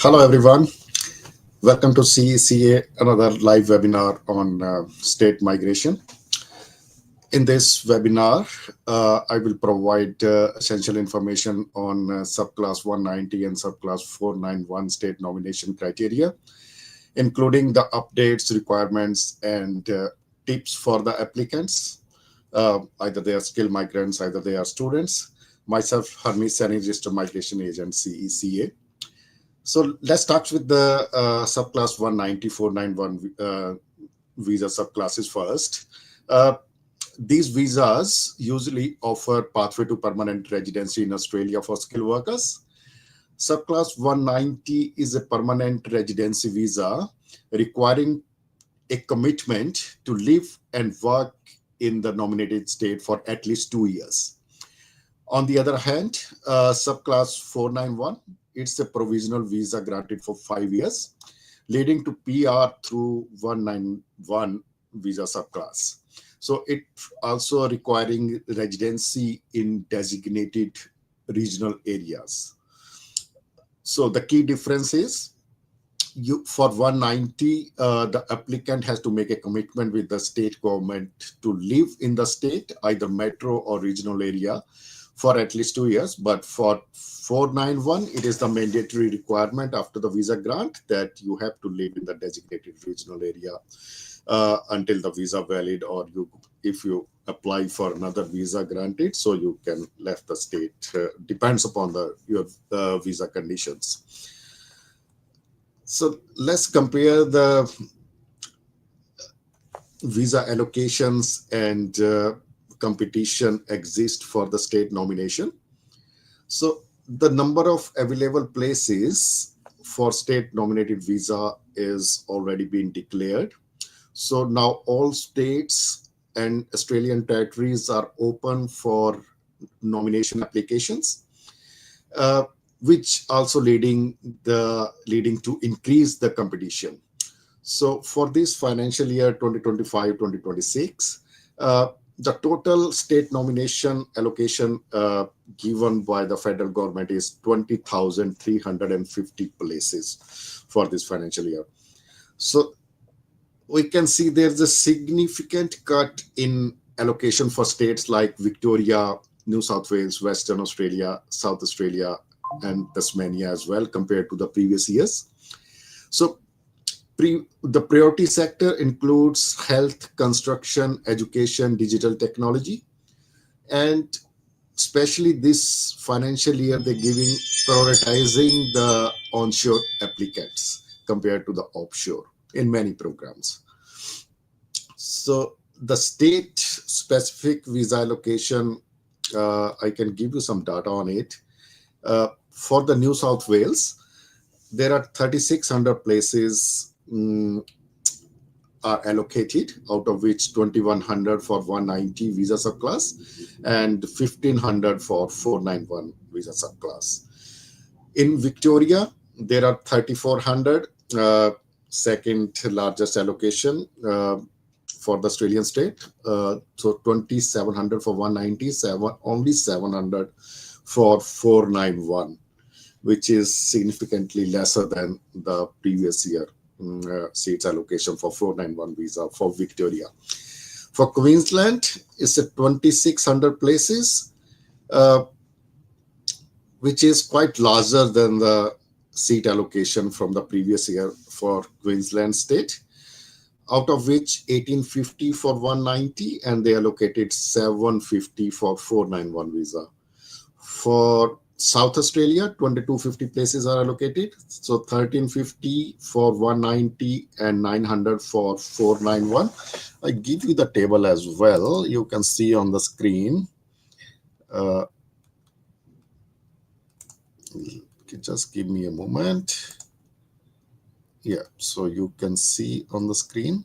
Hello, everyone. Welcome to CECA, another live webinar on state migration. In this webinar, I will provide essential information on subclass 190 and subclass 491 state nomination criteria, including the updates, requirements, and tips for the applicants. Either they are skilled migrants, either they are students. Myself, Hermes Sani, Registered Migration Agent, CECA. So let's start with the subclass 190, 491 visa subclasses first. These visas usually offer pathway to permanent residency in Australia for skilled workers. Subclass 190 is a permanent residency visa requiring a commitment to live and work in the nominated state for at least 2 years. On the other hand, subclass 491, it's a provisional visa granted for 5 years, leading to PR through 191 visa subclass. So it also requiring residency in designated regional areas. So the key difference is for 190, the applicant has to make a commitment with the state government to live in the state, either metro or regional area, for at least 2 years. But for 491, it is the mandatory requirement after the visa grant that you have to live in the designated regional area until the visa valid, or if you apply for another visa granted, so you can left the state. Depends upon your visa conditions. So let's compare the visa allocations and competition exist for the state nomination. So the number of available places for state nominated visa is already been declared. So now all states and Australian territories are open for nomination applications, which also leading to increase the competition. So for this financial year 2025-2026, the total state nomination allocation given by the federal government is 20,350 places for this financial year. So we can see there's a significant cut in allocation for states like Victoria, New South Wales, Western Australia, South Australia, and Tasmania as well compared to the previous years. So the priority sector includes health, construction, education, digital technology, and especially this financial year, they're prioritizing the onshore applicants compared to the offshore in many programs. So the state specific visa allocation, I can give you some data on it. For the New South Wales, there are 3,600 places are allocated, out of which 2,100 for 190 visa subclass and 1,500 for 491 visa subclass. In Victoria, there are 3,400, second largest allocation for the Australian state. So 2,700 for 190, only 700 for 491, which is significantly lesser than the previous year seats allocation for 491 visa for Victoria. For Queensland, it's at 2,600 places, which is quite larger than the seat allocation from the previous year for Queensland state, out of which 1,850 for 190, and they allocated 750 for 491 visa. For South Australia, 2,250 places are allocated. So 1,350 for 190 and 900 for 491. I give you the table as well. You can see on the screen. Just give me a moment. Yeah, so you can see on the screen.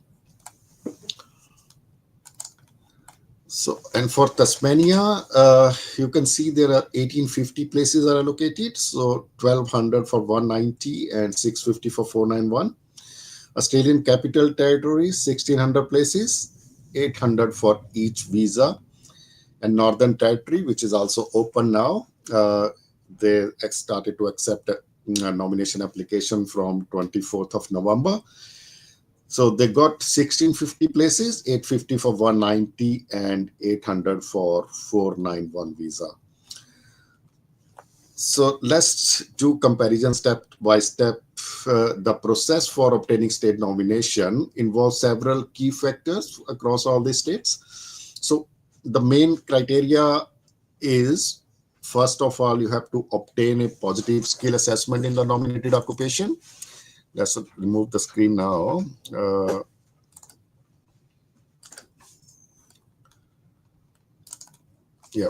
So, and for Tasmania, you can see there are 1,850 places are allocated. So 1,200 for 190 and 650 for 491. Australian Capital Territory, 1,600 places, 800 for each visa. And Northern Territory, which is also open now, they started to accept nomination application from 24th of November. So they got 1650 places, 850 for 190 and 800 for 491 visa. So let's do comparison step by step. The process for obtaining state nomination involves several key factors across all the states. So the main criteria is, first of all, you have to obtain a positive skill assessment in the nominated occupation. Let's remove the screen now. Yeah.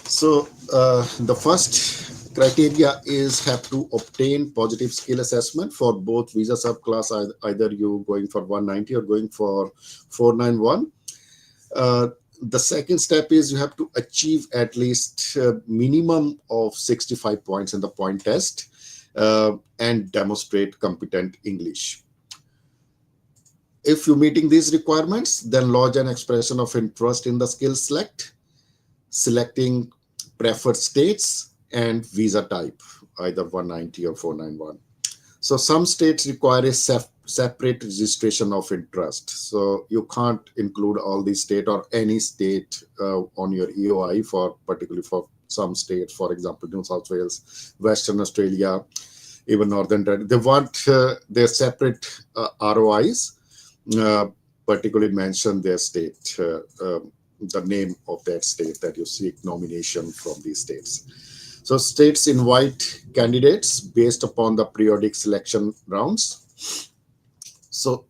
So the first criteria is have to obtain positive skill assessment for both visa subclass, either you going for 190 or going for 491. The second step is you have to achieve at least minimum of 65 points in the point test and demonstrate competent English. If you're meeting these requirements, then lodge an expression of interest in the skill select, selecting preferred states and visa type, either 190 or 491. So some states require a separate registration of interest. So you can't include all the state or any state on your EOI, for particularly for some states, for example, New South Wales, Western Australia, even Northern Territory. They want their separate ROIs, particularly mention their state, the name of that state that you seek nomination from these states. So states invite candidates based upon the periodic selection rounds. So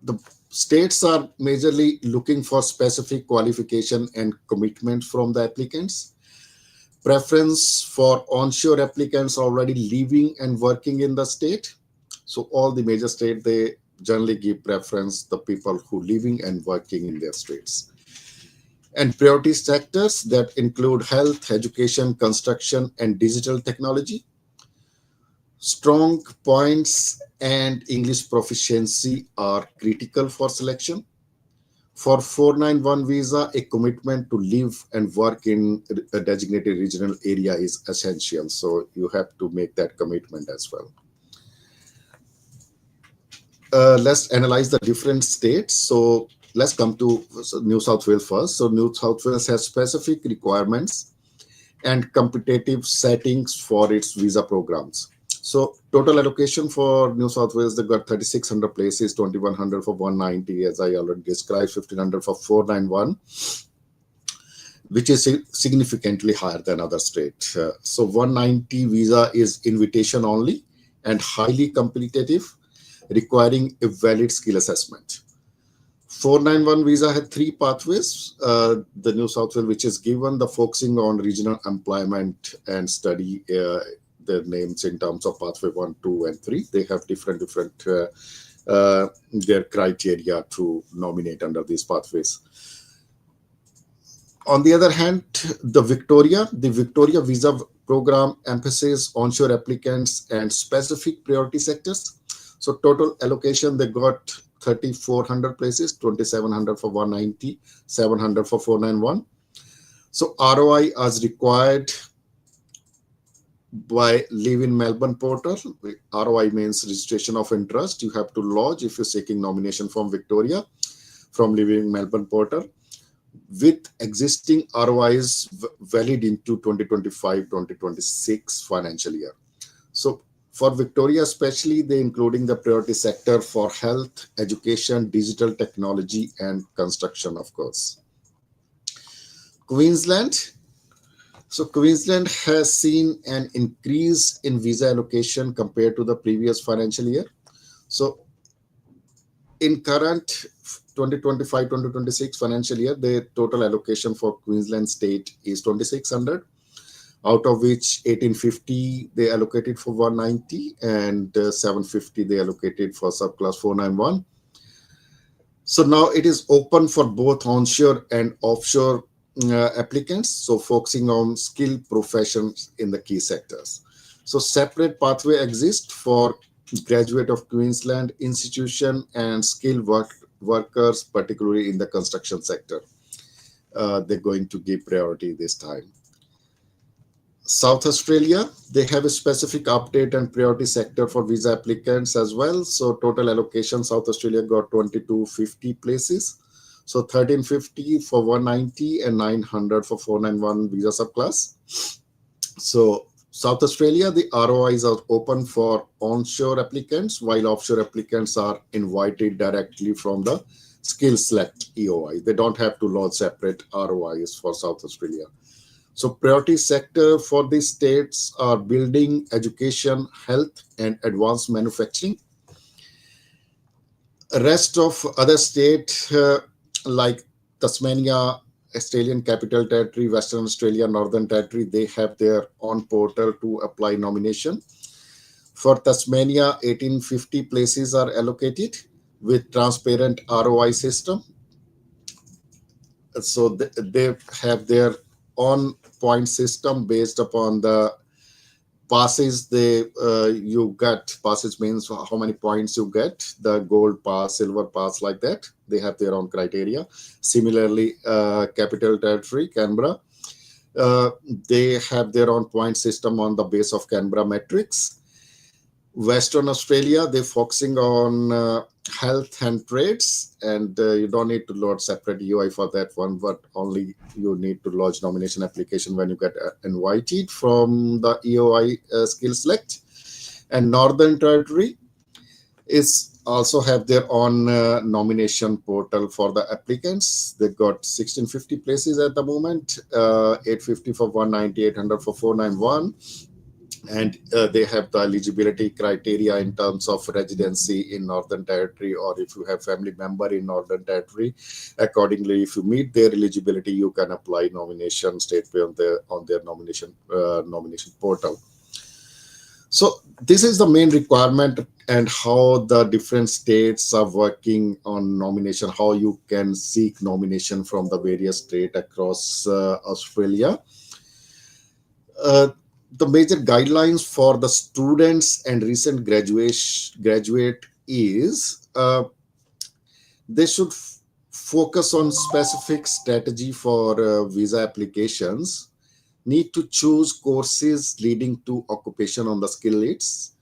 the states are majorly looking for specific qualification and commitment from the applicants. Preference for onshore applicants already living and working in the state. So all the major states, they generally give preference the people who living and working in their states. And priority sectors that include health, education, construction, and digital technology. Strong points and English proficiency are critical for selection. For 491 visa, a commitment to live and work in a designated regional area is essential. So you have to make that commitment as well. Let's analyze the different states. So let's come to New South Wales first. So New South Wales has specific requirements and competitive settings for its visa programs. So total allocation for New South Wales, they've got 3,600 places, 2,100 for 190, as I already described, 1,500 for 491, which is significantly higher than other states. So 190 visa is invitation only and highly competitive, requiring a valid skill assessment. 491 visa had three pathways. The New South Wales, which is given the focusing on regional employment and study, their names in terms of pathway 1, 2, and 3. They have different their criteria to nominate under these pathways. On the other hand, the Victoria visa program emphasizes onshore applicants and specific priority sectors. So total allocation, they got 3,400 places, 2,700 for 190, 700 for 491. So ROI as required by Live in Melbourne portal. ROI means registration of interest. You have to lodge if you're seeking nomination from Victoria from Live in Melbourne portal with existing ROIs valid into 2025-2026 financial year. So for Victoria especially, they including the priority sector for health, education, digital technology, and construction, of course. Queensland. So Queensland has seen an increase in visa allocation compared to the previous financial year. So in current 2025-2026 financial year, the total allocation for Queensland state is 2,600, out of which 1,850 they allocated for 190 and 750 they allocated for subclass 491. So now it is open for both onshore and offshore applicants, so focusing on skilled professions in the key sectors. So separate pathway exists for graduate of Queensland institution and skilled workers, particularly in the construction sector. They're going to give priority this time. South Australia, they have a specific update and priority sector for visa applicants as well. So total allocation, South Australia got 2250 places. So 1350 for 190 and 900 for 491 visa subclass. So South Australia, the ROIs are open for onshore applicants, while offshore applicants are invited directly from the skill select EOI. They don't have to lodge separate ROIs for South Australia. So priority sector for these states are building, education, health, and advanced manufacturing. Rest of other states like Tasmania, Australian Capital Territory, Western Australia, Northern Territory, they have their own portal to apply nomination. For Tasmania, 1850 places are allocated with transparent ROI system. So they have their own point system based upon the passes you get. Passes means how many points you get, the gold pass, silver pass, like that. They have their own criteria. Similarly, Capital Territory, Canberra, they have their own point system on the base of Canberra metrics. Western Australia, they're focusing on health and trades, and you don't need to load separate UI for that one, but only you need to lodge nomination application when you get invited from the EOI skill select. And Northern Territory is also have their own nomination portal for the applicants. They've got 1650 places at the moment, 850 for 190, 800 for 491. And they have the eligibility criteria in terms of residency in Northern Territory, or if you have family member in Northern Territory. Accordingly, if you meet their eligibility, you can apply nomination straightway on their nomination portal. So this is the main requirement, and how the different states are working on nomination, how you can seek nomination from the various states across Australia. The major guidelines for the students and recent graduate is they should focus on specific strategy for visa applications, need to choose courses leading to occupation on the skill lists,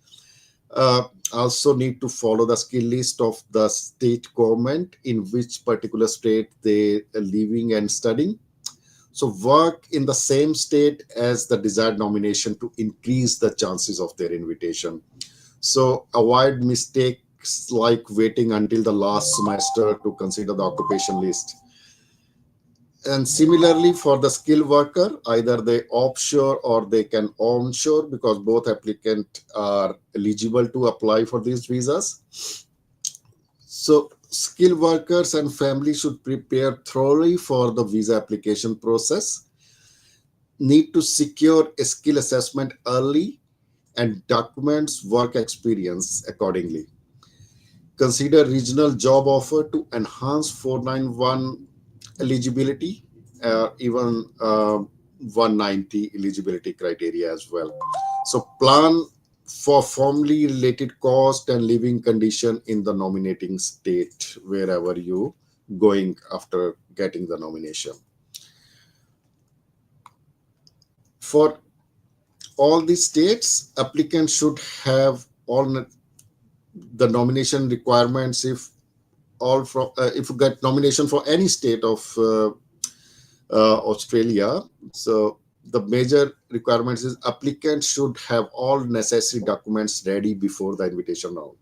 also need to follow the skill list of the state government in which particular state they are living and studying. So work in the same state as the desired nomination to increase the chances of their invitation. So avoid mistakes like waiting until the last semester to consider the occupation list. And similarly for the skilled worker, either they offshore or they can onshore, because both applicants are eligible to apply for these visas. So skilled workers and families should prepare thoroughly for the visa application process, need to secure a skill assessment early, and documents work experience accordingly. Consider regional job offer to enhance 491 eligibility, even 190 eligibility criteria as well. So plan for formally related cost and living condition in the nominating state wherever you going after getting the nomination. For all the states, applicants should have all the nomination requirements. If you get nomination for any state of Australia, so the major requirements is applicants should have all necessary documents ready before the invitation round.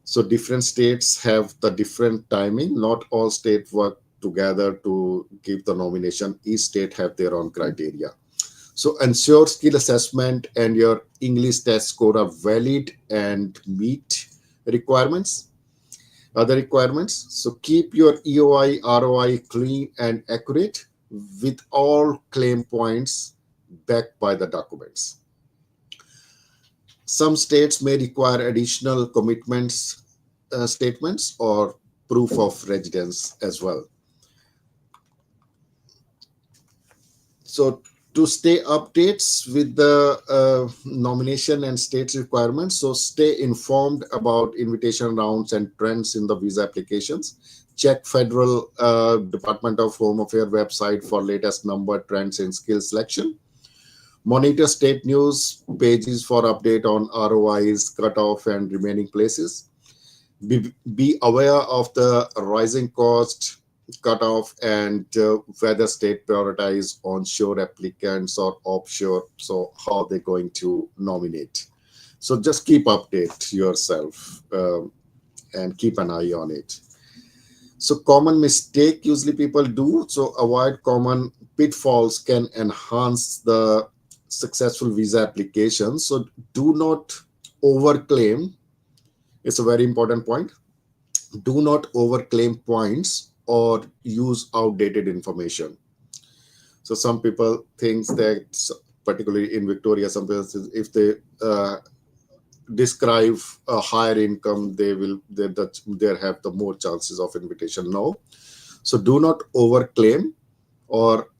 So different states have the different timing. Not all states work together to give the nomination. Each state have their own criteria. So ensure skill assessment and your English test score are valid and meet requirements. Other requirements. So keep your EOI, ROI clean and accurate with all claim points backed by the documents. Some states may require additional commitments statements or proof of residence as well. So to stay updates with the nomination and state requirements, so stay informed about invitation rounds and trends in the visa applications. Check Federal Department of Home Affairs website for latest number, trends in skill selection. Monitor state news pages for update on ROIs, cutoff, and remaining places. Be aware of the rising cost cutoff and whether state prioritize onshore applicants or offshore. So how they're going to nominate. So just keep update yourself and keep an eye on it. So common mistake usually people do. So avoid common pitfalls can enhance the successful visa application. So do not overclaim. It's a very important point. Do not overclaim points or use outdated information. So some people think that, particularly in Victoria, some people, if they describe a higher income, they have the more chances of invitation. No, so do not overclaim or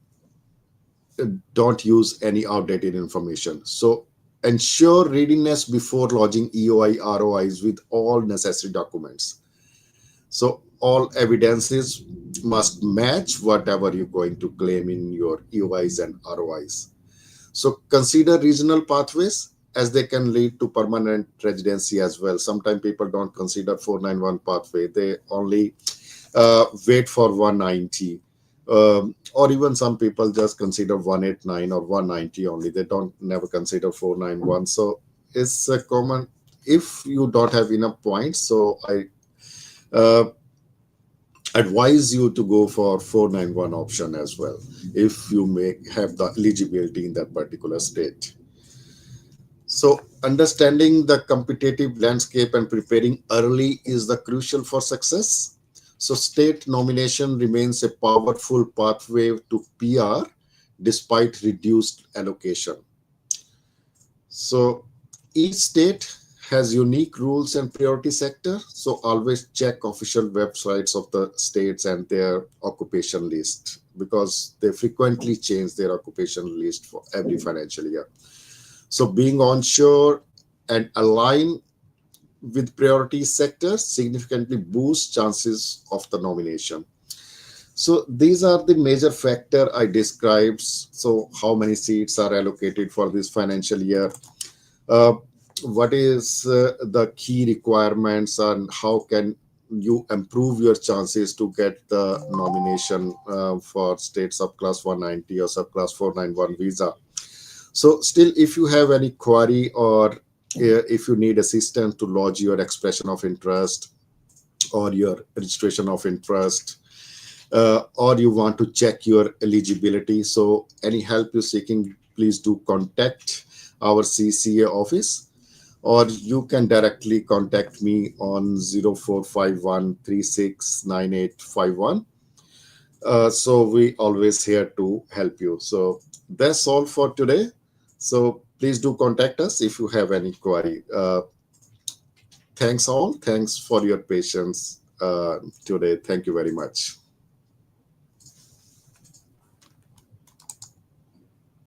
don't use any outdated information. So ensure readiness before lodging EOI ROIs with all necessary documents. So all evidences must match whatever you're going to claim in your EOIs and ROIs. So consider regional pathways as they can lead to permanent residency as well. Sometimes people don't consider 491 pathway. They only wait for 190. Or even some people just consider 189 or 190 only. They don't never consider 491. So it's a common, if you don't have enough points, so I advise you to go for 491 option as well if you may have the eligibility in that particular state. So understanding the competitive landscape and preparing early is the crucial for success. So state nomination remains a powerful pathway to PR despite reduced allocation. So each state has unique rules and priority sector. So always check official websites of the states and their occupation list, because they frequently change their occupation list for every financial year. So being onshore and align with priority sectors significantly boosts chances of the nomination. So these are the major factor I described. So how many seats are allocated for this financial year? Uh, what is the key requirements and how can you improve your chances to get the nomination for state subclass 190 or subclass 491 visa? So still, if you have any query or if you need assistance to lodge your expression of interest or your registration of interest, or you want to check your eligibility, so any help you're seeking, please do contact our CCA office, or you can directly contact me on 0451369851. So we always here to help you. So that's all for today. So please do contact us if you have any query. Thanks all. Thanks for your patience today. Thank you very much.